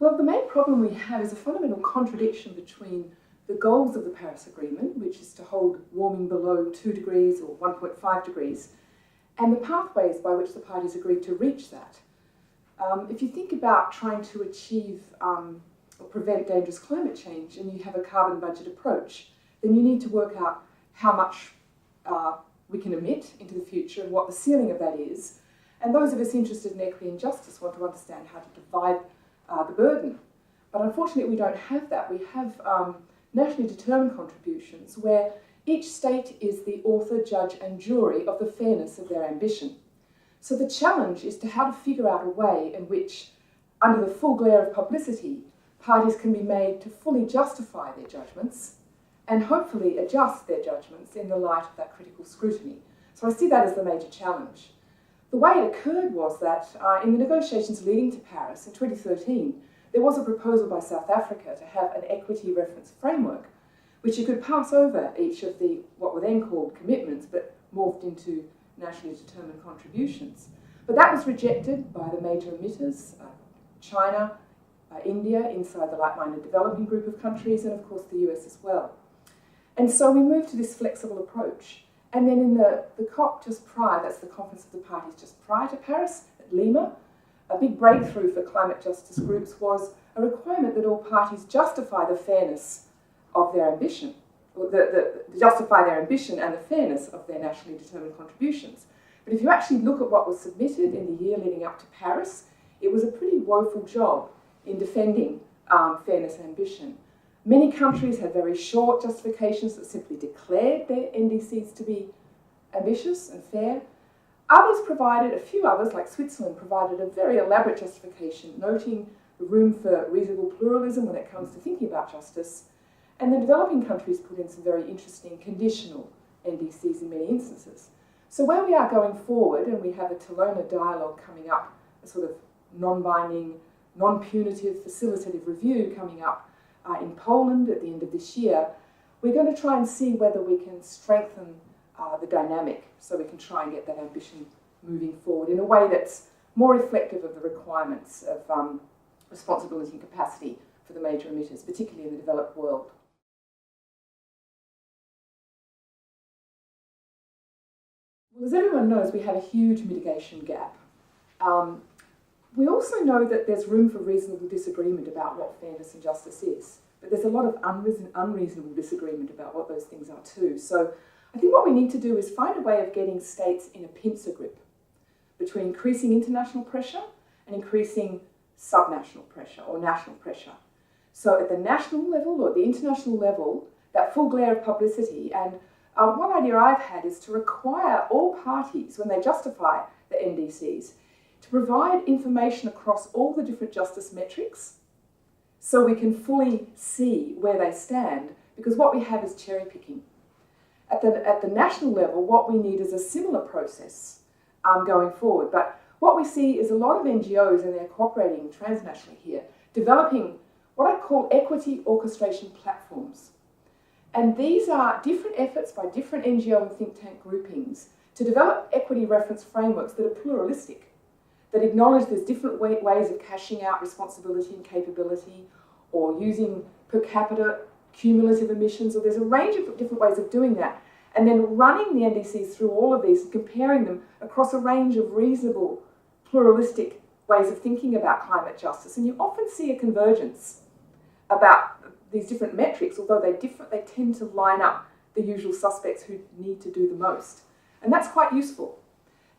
Well, the main problem we have is a fundamental contradiction between the goals of the Paris Agreement, which is to hold warming below 2 degrees or 1.5 degrees, and the pathways by which the parties agreed to reach that. If you think about trying to achieve or prevent dangerous climate change and you have a carbon budget approach, then you need to work out how much we can emit into the future and what the ceiling of that is. And those of us interested in equity and justice want to understand how to divide the burden. But unfortunately we don't have that. We have nationally determined contributions where each state is the author, judge and jury of the fairness of their ambition. So the challenge is to how to figure out a way in which, under the full glare of publicity, parties can be made to fully justify their judgments and hopefully adjust their judgments in the light of that critical scrutiny. So I see that as the major challenge. The way it occurred was that in the negotiations leading to Paris in 2013, there was a proposal by South Africa to have an equity reference framework, which you could pass over each of the, what were then called commitments, but morphed into nationally determined contributions. But that was rejected by the major emitters, China, India, inside the like-minded developing group of countries, and of course the US as well. And so we moved to this flexible approach. And then in the COP just prior, that's the Conference of the Parties just prior to Paris, at Lima, a big breakthrough for climate justice groups was a requirement that all parties justify the fairness of their ambition, or justify their ambition and the fairness of their nationally determined contributions. But if you actually look at what was submitted in the year leading up to Paris, it was a pretty woeful job in defending fairness and ambition. Many countries had very short justifications that simply declared their NDCs to be ambitious and fair. Others provided, a few others, like Switzerland, provided a very elaborate justification, noting the room for reasonable pluralism when it comes to thinking about justice. And the developing countries put in some very interesting conditional NDCs in many instances. So where we are going forward, and we have a Telona dialogue coming up, a sort of non-binding, non-punitive, facilitative review coming up in Poland at the end of this year, we're going to try and see whether we can strengthen the dynamic so we can try and get that ambition moving forward in a way that's more reflective of the requirements of responsibility and capacity for the major emitters, particularly in the developed world. Well, as everyone knows, we have a huge mitigation gap. We also know that there's room for reasonable disagreement about what fairness and justice is, but there's a lot of unreasonable disagreement about what those things are too. So I think what we need to do is find a way of getting states in a pincer grip between increasing international pressure and increasing subnational pressure or national pressure. So at the national level or the international level, that full glare of publicity, and one idea I've had is to require all parties, when they justify the NDCs, to provide information across all the different justice metrics so we can fully see where they stand, because what we have is cherry picking. At the national level, what we need is a similar process going forward. But what we see is a lot of NGOs, and they're cooperating transnationally here, developing what I call equity orchestration platforms. And these are different efforts by different NGO and think tank groupings to develop equity reference frameworks that are pluralistic, that acknowledge there's different ways of cashing out responsibility and capability, or using per capita cumulative emissions, or there's a range of different ways of doing that, and then running the NDCs through all of these and comparing them across a range of reasonable, pluralistic ways of thinking about climate justice. And you often see a convergence about these different metrics, although they tend to line up the usual suspects who need to do the most. And that's quite useful.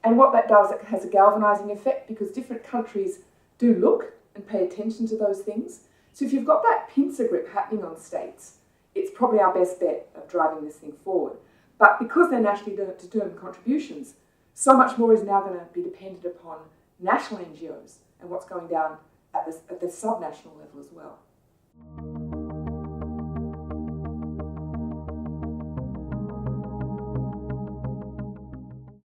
And what that does, it has a galvanizing effect, because different countries do look and pay attention to those things. So if you've got that pincer grip happening on states, it's probably our best bet of driving this thing forward. But because they're nationally determined contributions, so much more is now going to be dependent upon national NGOs and what's going down at the subnational level as well.